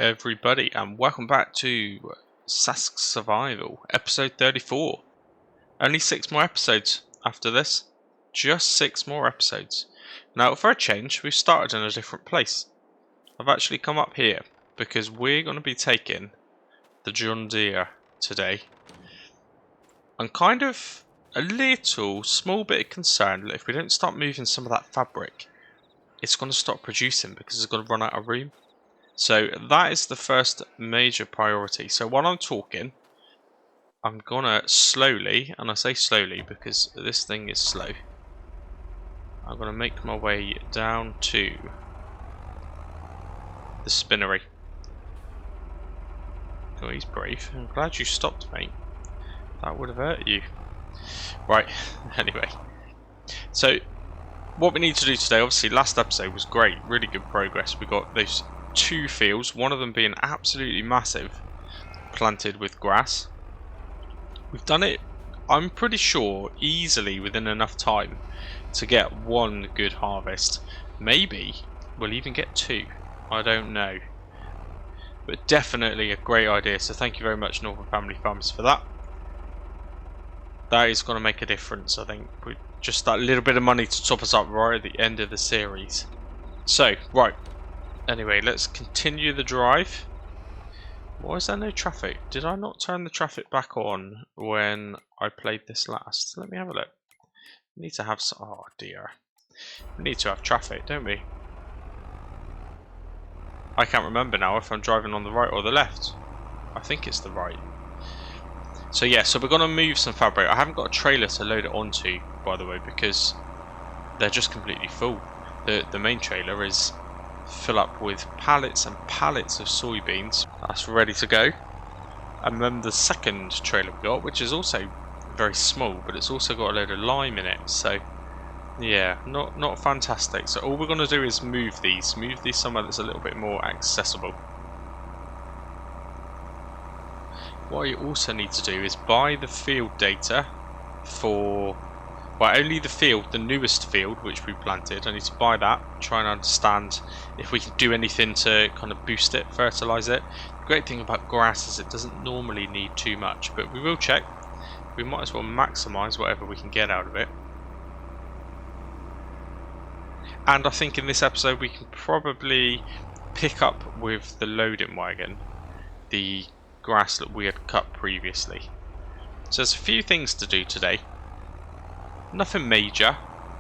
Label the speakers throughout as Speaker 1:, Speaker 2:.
Speaker 1: everybody, and welcome back to Sask Survival, episode 34. Only 6 more episodes after this. Just 6 more episodes. Now, for a change, we've started in a different place. I've actually come up here because we're going to be taking the John Deere today. I'm kind of a little, small bit concerned that if we don't start moving some of that fabric, it's going to stop producing because it's going to run out of room. So that is the first major priority. So while I'm talking, I'm gonna slowly, and I say slowly because this thing is slow, I'm gonna make my way down to the spinnery. Oh, he's brave. I'm glad you stopped, mate. That would have hurt you. Right, anyway. So what we need to do today, obviously last episode was great, really good progress. We got those 2 fields, one of them being absolutely massive, planted with grass. We've done it, I'm pretty sure, easily within enough time to get 1 good harvest. Maybe we'll even get 2, I don't know. But definitely a great idea, so thank you very much, Northern Family Farms, for that. That is going to make a difference, I think. With just that little bit of money to top us up right at the end of the series. So, right. Anyway, let's continue the drive. Why is there no traffic? Did I not turn the traffic back on when I played this last? Let me have a look. We need to have some... Oh dear. We need to have traffic, don't we? I can't remember now if I'm driving on the right or the left. I think it's the right. So yeah, so we're going to move some fabric. I haven't got a trailer to load it onto, by the way, because they're just completely full. The main trailer is fill up with pallets and pallets of soybeans. That's ready to go. And then the second trailer we got, which is also very small, but it's also got a load of lime in it. So yeah, not fantastic. So all we're going to do is move these somewhere that's a little bit more accessible. What you also need to do is buy the field data for, well, only the field, the newest field which we planted. I need to buy that, try and understand if we can do anything to kind of boost it, fertilise it. The great thing about grass is it doesn't normally need too much, but we will check. We might as well maximise whatever we can get out of it. And I think in this episode we can probably pick up with the loading wagon the grass that we had cut previously. So there's a few things to do today. Nothing major.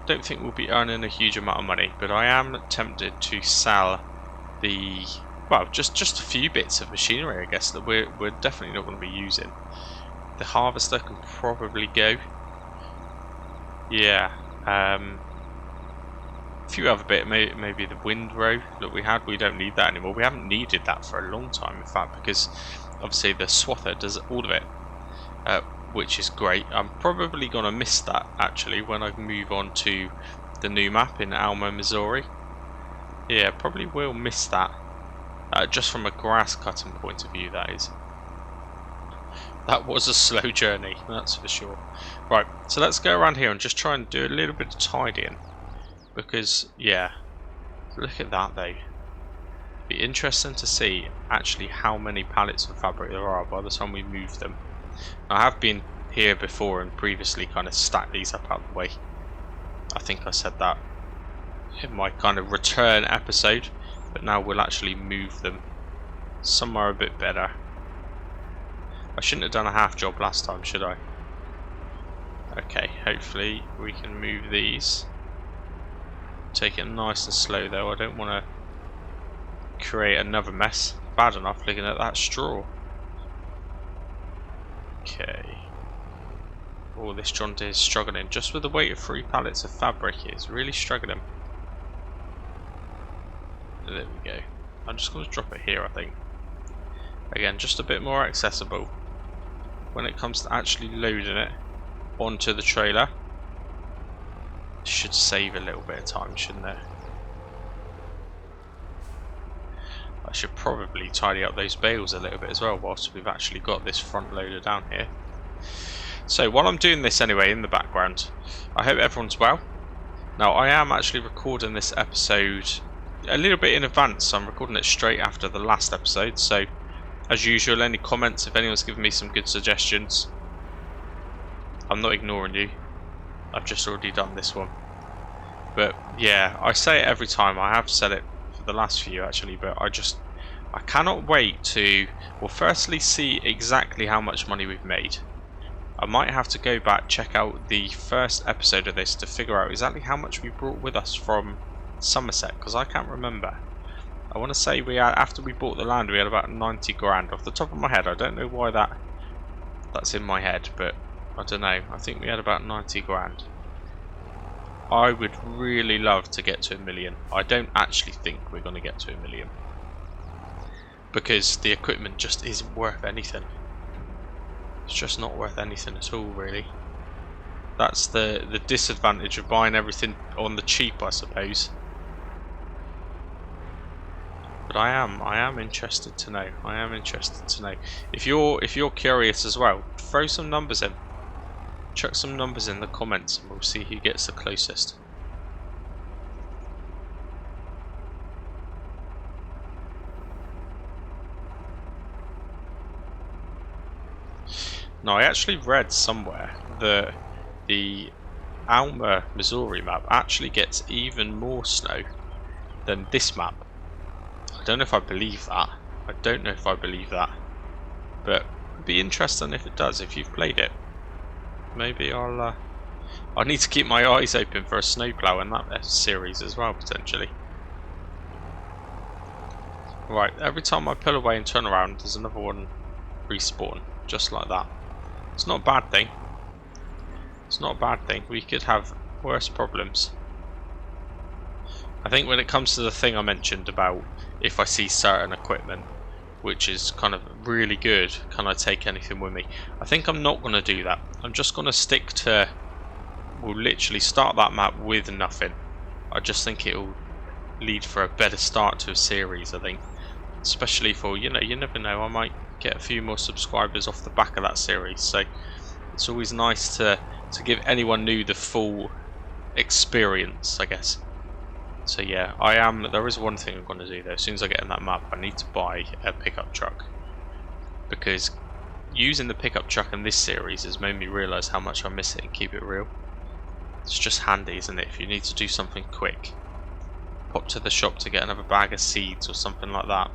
Speaker 1: Don't think we'll be earning a huge amount of money, but I am tempted to sell the, well, just a few bits of machinery, I guess, that we're definitely not going to be using. The harvester can probably go. Yeah. A few other bits, maybe the windrow that we had. We don't need that anymore. We haven't needed that for a long time, in fact, because obviously the swather does all of it. Which is great. I'm probably going to miss that actually when I move on to the new map in Alma, Missouri. Yeah, probably will miss that. Just from a grass cutting point of view, that is. That was a slow journey, that's for sure. Right, so let's go around here and just try and do a little bit of tidying. Because, yeah, look at that though. It'd be interesting to see actually how many pallets of fabric there are by the time we move them. I have been here before and previously kind of stacked these up out of the way. I think I said that in my kind of return episode, but now we'll actually move them somewhere a bit better. I shouldn't have done a half job last time, should I? Okay, hopefully we can move these. Take it nice and slow though, I don't want to create another mess. Bad enough looking at that straw. Okay. Oh, this John Deere is struggling. Just with the weight of 3 pallets of fabric, it's really struggling. There we go. I'm just going to drop it here, I think. Again, just a bit more accessible. When it comes to actually loading it onto the trailer, it should save a little bit of time, shouldn't it? I should probably tidy up those bales a little bit as well whilst we've actually got this front loader down here. So while I'm doing this anyway in the background, I hope everyone's well. Now I am actually recording this episode a little bit in advance. I'm recording it straight after the last episode, so as usual, any comments, if anyone's given me some good suggestions, I'm not ignoring you. I've just already done this one. But yeah, I say it every time. I have said it for the last few actually, but I cannot wait to, well, firstly see exactly how much money we've made. I might have to go back, check out the first episode of this to figure out exactly how much we brought with us from Somerset, because I can't remember. I want to say we had, after we bought the land, we had about 90 grand off the top of my head. I don't know why that's in my head, but I don't know. I think we had about 90 grand. I would really love to get to 1 million. I don't actually think we're going to get to 1 million, because the equipment just isn't worth anything. It's just not worth anything at all, really. That's the disadvantage of buying everything on the cheap, I suppose. But I am interested to know. I am interested to know. If you're curious as well, throw some numbers in. Chuck some numbers in the comments and we'll see who gets the closest. Now, I actually read somewhere that the Alma, Missouri map actually gets even more snow than this map. I don't know if I believe that. I don't know if I believe that. But it'd be interesting if it does, if you've played it. Maybe I need to keep my eyes open for a snowplow in that series as well, potentially. Right, every time I pull away and turn around, there's another one respawn, just like that. It's not a bad thing. It's not a bad thing. We could have worse problems. I think when it comes to the thing I mentioned about if I see certain equipment, which is kind of really good, can I take anything with me? I think I'm not going to do that. I'm just going to stick to, we'll literally start that map with nothing. I just think it'll lead for a better start to a series, I think. Especially for, you know, you never know, I might get a few more subscribers off the back of that series. So it's always nice to give anyone new the full experience, I guess. So yeah, there is one thing I'm going to do though. As soon as I get in that map, I need to buy a pickup truck, because using the pickup truck in this series has made me realise how much I miss it and keep it real. It's just handy, isn't it? If you need to do something quick, pop to the shop to get another bag of seeds or something like that.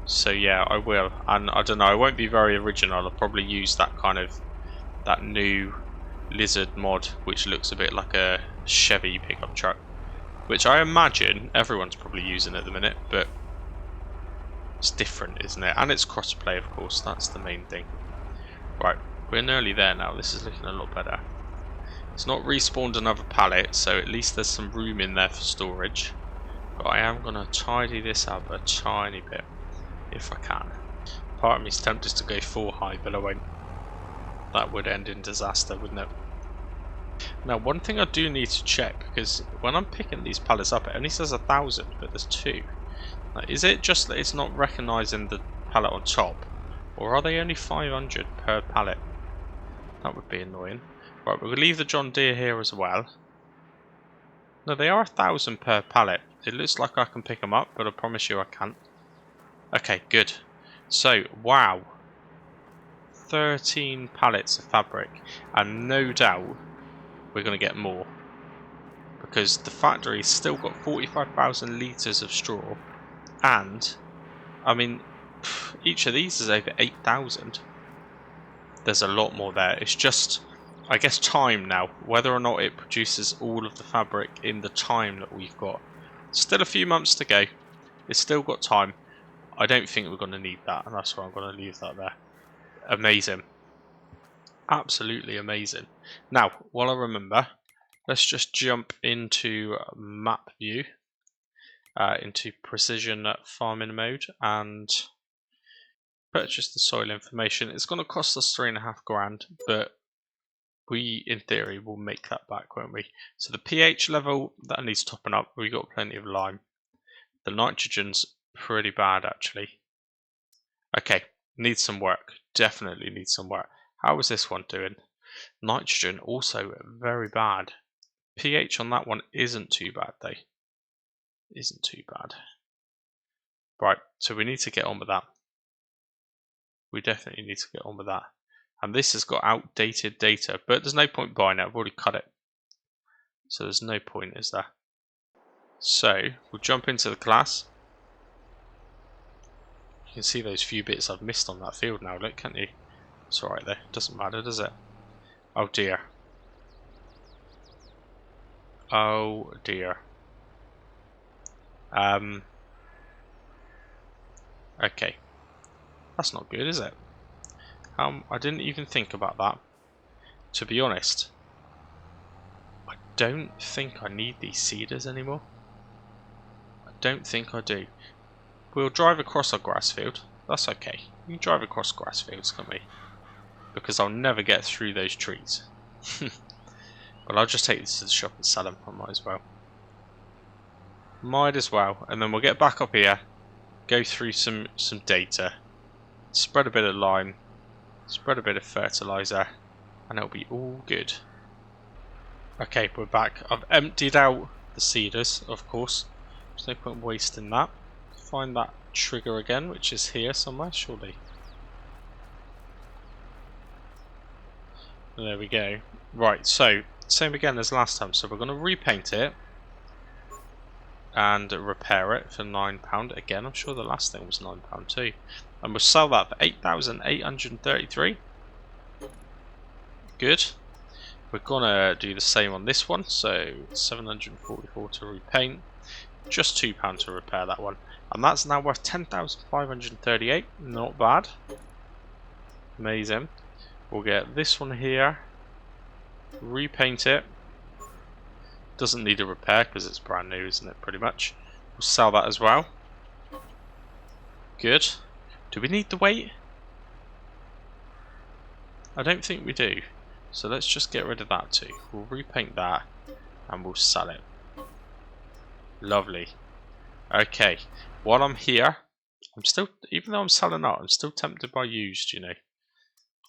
Speaker 1: So yeah, I will, and I don't know, I won't be very original. I'll probably use that new lizard mod, which looks a bit like a Chevy pickup truck, which I imagine everyone's probably using at the minute, but it's different, isn't it? And it's crossplay, of course, that's the main thing. Right, we're nearly there now. This is looking a lot better. It's not respawned another pallet, so at least there's some room in there for storage. But I am going to tidy this up a tiny bit, if I can. Part of me is tempted to go 4 high, but I won't. That would end in disaster, wouldn't it? Now, one thing I do need to check, because when I'm picking these pallets up, it only says 1,000, but there's 2. Now, is it just that it's not recognising the pallet on top, or are they only 500 per pallet? That would be annoying. Right, we'll leave the John Deere here as well. No, they are 1,000 per pallet. It looks like I can pick them up, but I promise you I can't. Okay, good. So, wow. 13 pallets of fabric, and no doubt we're going to get more, because the factory's still got 45,000 litres of straw, and I mean, each of these is over 8,000. There's a lot more there. It's just, I guess, time now, whether or not it produces all of the fabric in the time that we've got. Still a few months to go. It's still got time. I don't think we're going to need that, and that's why I'm going to leave that there. Amazing. Absolutely amazing. Now, while I remember, let's just jump into map view, into precision farming mode, and purchase the soil information. It's going to cost us 3.5 grand, but we, in theory, will make that back, won't we? So the pH level, that needs topping up. We got plenty of lime. The nitrogen's pretty bad, actually. Okay, needs some work. Definitely needs some work. How is this one doing? Nitrogen, also very bad. pH on that one isn't too bad, though. Isn't too bad. Right, so we need to get on with that. We definitely need to get on with that. And this has got outdated data, but there's no point buying it. I've already cut it. So there's no point, is there? So we'll jump into the class. You can see those few bits I've missed on that field now, look, can't you? It's alright there, doesn't matter, does it? Oh dear. Oh dear. Okay. That's not good, is it? I didn't even think about that. To be honest, I don't think I need these seeders anymore. I don't think I do. We'll drive across our grass field. That's okay. We can drive across grass fields, can't we? Because I'll never get through those trees. But I'll just take this to the shop and sell them. I might as well. Might as well. And then we'll get back up here, go through some data, spread a bit of lime, spread a bit of fertilizer, and it'll be all good. Okay, we're back. I've emptied out the seeders, of course. There's no point wasting that. Find that trigger again, which is here somewhere, surely. There we go. Right, so same again as last time. So we're going to repaint it and repair it for £9. Again, I'm sure the last thing was £9 too. And we'll sell that for 8,833. Good. We're gonna do the same on this one, so 744 to repaint, just £2 to repair that one, and that's now worth 10,538. Not bad. Amazing. We'll get this one here, repaint it. Doesn't need a repair because it's brand new, isn't it? Pretty much. We'll sell that as well. Good. Do we need the weight? I don't think we do. So let's just get rid of that too. We'll repaint that and we'll sell it. Lovely. Okay. While I'm here, I'm still, even though I'm selling out, I'm still tempted by used, you know.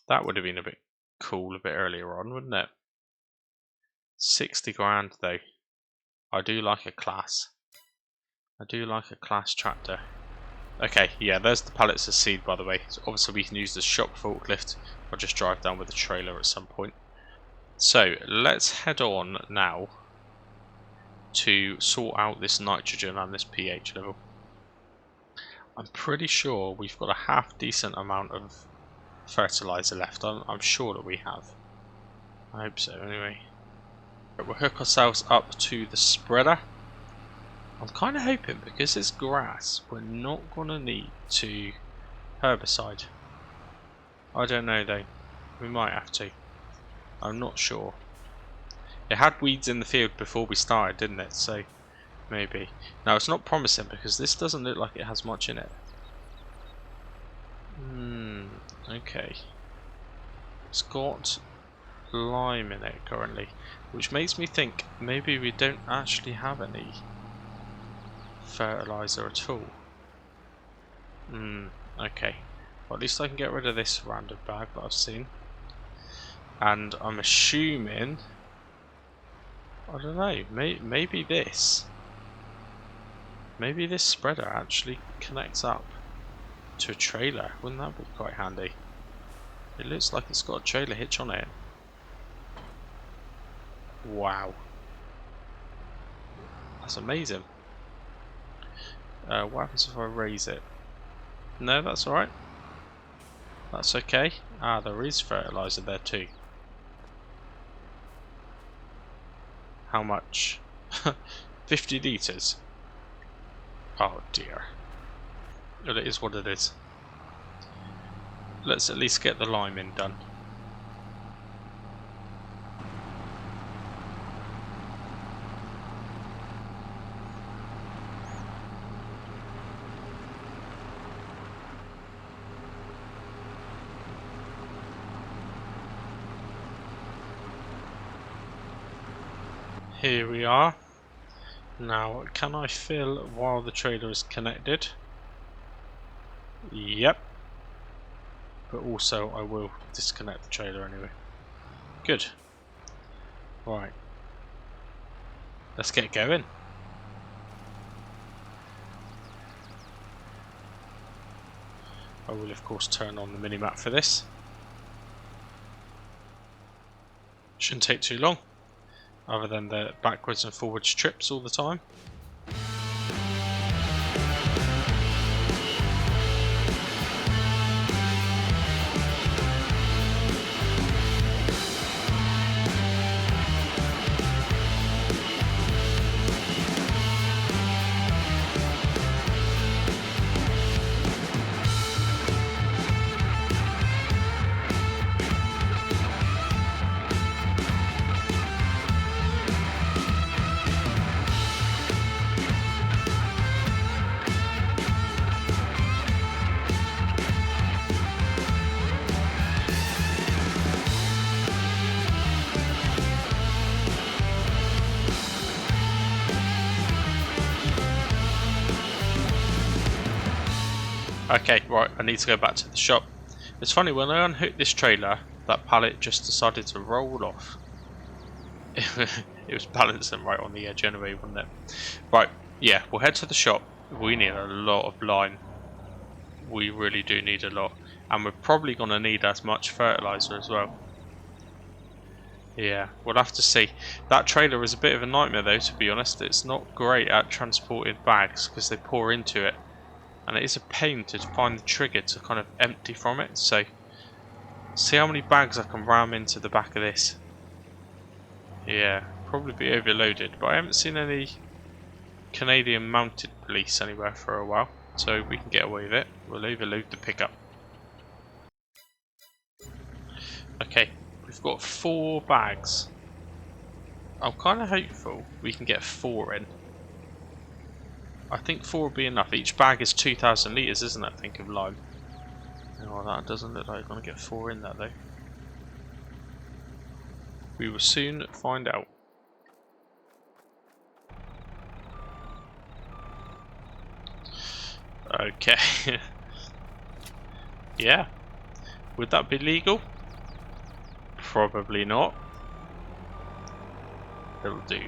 Speaker 1: That would have been a bit cool a bit earlier on, wouldn't it? 60 grand though. I do like a class. I do like a class tractor. Okay, yeah, there's the pallets of seed, by the way. So obviously we can use the shop forklift or just drive down with a trailer at some point. So let's head on now to sort out this nitrogen and this pH level. I'm pretty sure we've got a half decent amount of fertilizer left. I'm sure that we have. I hope so anyway. We'll hook ourselves up to the spreader. I'm kind of hoping, because it's grass, we're not going to need to herbicide. I don't know though. We might have to. I'm not sure. It had weeds in the field before we started, didn't it? So maybe. Now it's not promising because this doesn't look like it has much in it. Okay. It's got lime in it currently, which makes me think maybe we don't actually have any fertilizer at all. Okay. Well, at least I can get rid of this random bag that I've seen. And I'm assuming, I don't know, maybe this spreader actually connects up to a trailer. Wouldn't that be quite handy? It looks like it's got a trailer hitch on it. Wow. That's amazing. What happens if I raise it? No, that's alright. That's okay. Ah, there is fertilizer there too. How much? 50 litres. Oh dear. Well, it is what it is. Let's at least get the lime in done. Here we are. Now, can I fill while the trailer is connected? Yep. But also, I will disconnect the trailer anyway. Good. Right. Let's get going. I will of course turn on the minimap for this. Shouldn't take too long, other than the backwards and forwards trips all the time. Okay, right, I need to go back to the shop. It's funny, when I unhooked this trailer, that pallet just decided to roll off. It was balancing right on the edge anyway, wasn't it? Right, yeah, we'll head to the shop. We need a lot of line. We really do need a lot. And we're probably going to need as much fertilizer as well. Yeah, we'll have to see. That trailer is a bit of a nightmare though, to be honest. It's not great at transporting bags because they pour into it. And it is a pain to find the trigger to kind of empty from it. So, see how many bags I can ram into the back of this. Yeah, probably be overloaded. But I haven't seen any Canadian mounted police anywhere for a while. So we can get away with it. We'll overload the pickup. Okay, we've got 4 bags. I'm kind of hopeful we can get 4 in. I think 4 will be enough. Each bag is 2,000 litres, isn't it? I think of lime. Oh, that doesn't look like I'm going to get 4 in that though. We will soon find out. Okay. Yeah. Would that be legal? Probably not. It'll do.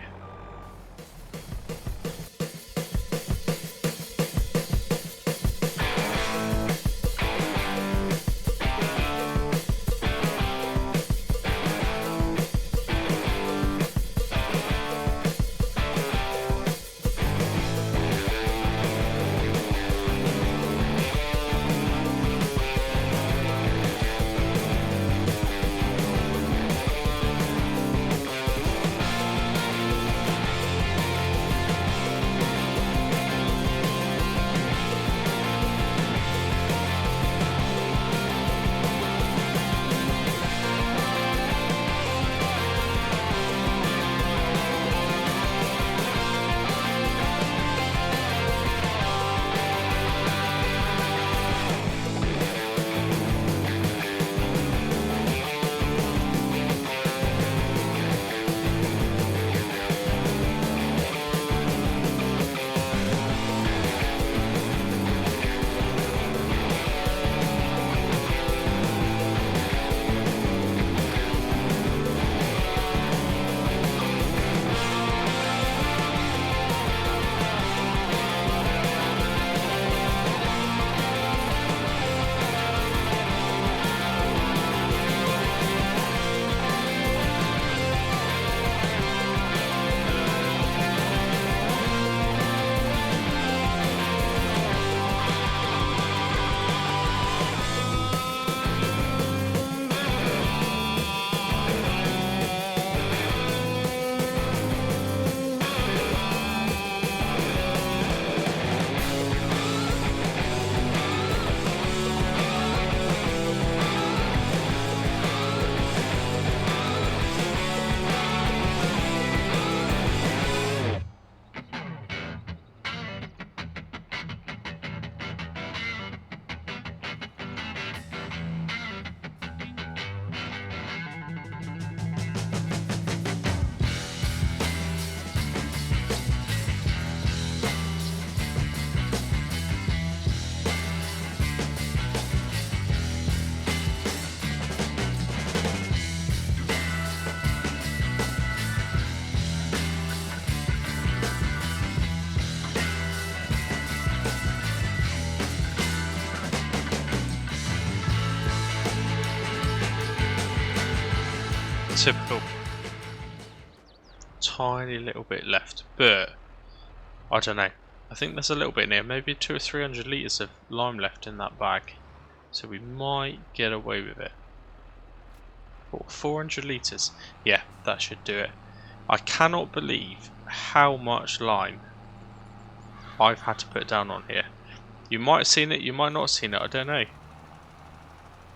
Speaker 1: Typical. Tiny little bit left, but I don't know. I think there's a little bit near, maybe 200 or 300 litres of lime left in that bag, so we might get away with it. Oh, 400 litres. Yeah, that should do it. I cannot believe how much lime I've had to put down on here. You might have seen it, you might not have seen it, I don't know.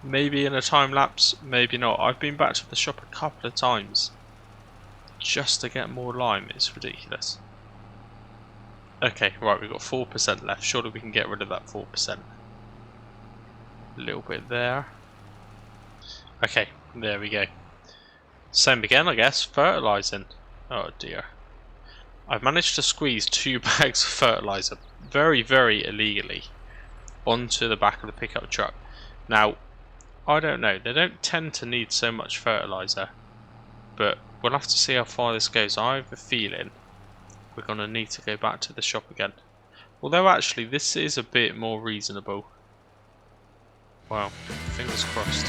Speaker 1: Maybe in a time lapse, maybe not. I've been back to the shop a couple of times just to get more lime. It's ridiculous. Okay, right, we've got 4% left. Surely we can get rid of that 4%. A little bit there. Okay, there we go. Same again, I guess. Fertilising. Oh dear. I've managed to squeeze 2 bags of fertiliser very, very illegally onto the back of the pickup truck. Now, I don't know. They don't tend to need so much fertiliser, but we'll have to see how far this goes. I have a feeling we're going to need to go back to the shop again. Although actually this is a bit more reasonable. Wow, fingers crossed.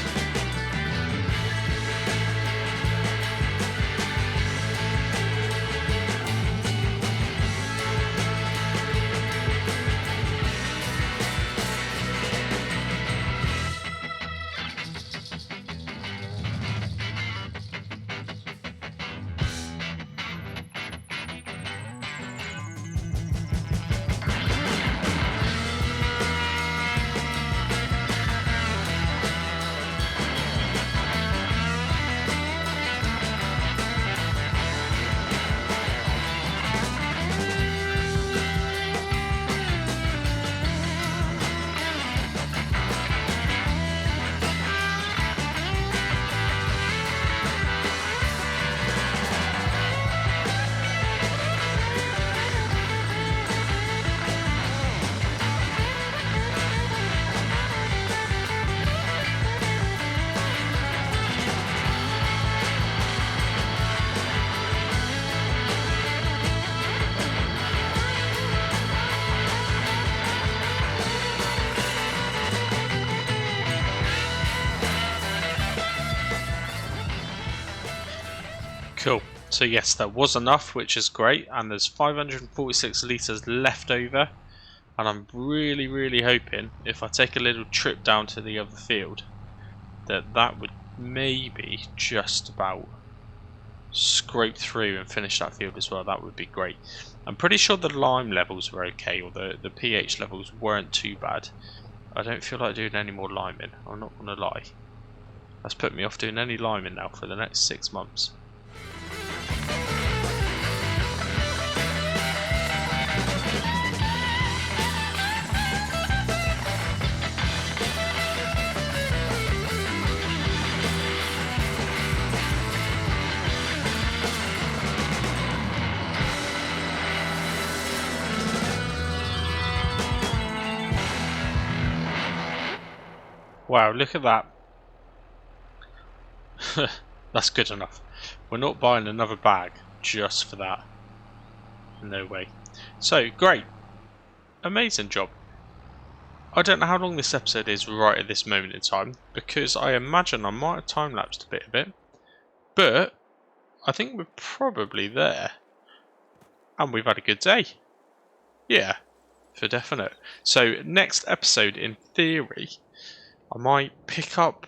Speaker 1: Cool. So yes, that was enough, which is great, and there's 546 litres left over, and I'm really, really hoping if I take a little trip down to the other field that would maybe just about scrape through and finish that field as well. That would be great. I'm pretty sure the lime levels were okay, or the pH levels weren't too bad. I don't feel like doing any more liming, I'm not going to lie. That's put me off doing any liming now for the next 6 months. Wow, look at that. That's good enough. We're not buying another bag just for that. No way. So, great. Amazing job. I don't know how long this episode is right at this moment in time, because I imagine I might have time-lapsed a bit of it. But, I think we're probably there. And we've had a good day. Yeah, for definite. So, next episode, in theory, I might pick up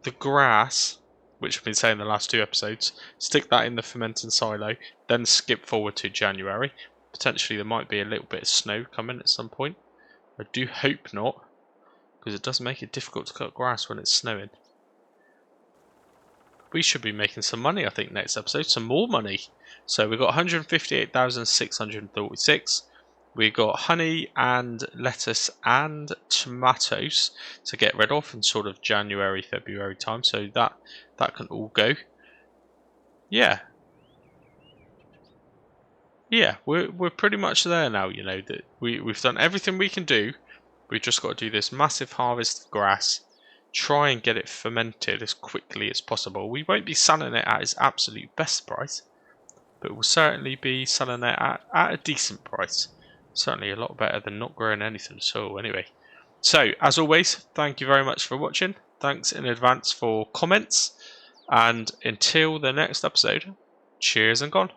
Speaker 1: the grass, which I've been saying the last 2 episodes, stick that in the fermenting silo, then skip forward to January. Potentially there might be a little bit of snow coming at some point. I do hope not, because it does make it difficult to cut grass when it's snowing. We should be making some money, I think, next episode. Some more money. So we've got 158,636. We've got honey and lettuce and tomatoes to get rid of in sort of January, February time. So that can all go. Yeah. Yeah, we're pretty much there now, you know, that we've done everything we can do. We've just got to do this massive harvest of grass, try and get it fermented as quickly as possible. We won't be selling it at its absolute best price, but we'll certainly be selling it at a decent price. Certainly a lot better than not growing anything at all anyway. So, as always, thank you very much for watching. Thanks in advance for comments. And until the next episode, cheers and gone.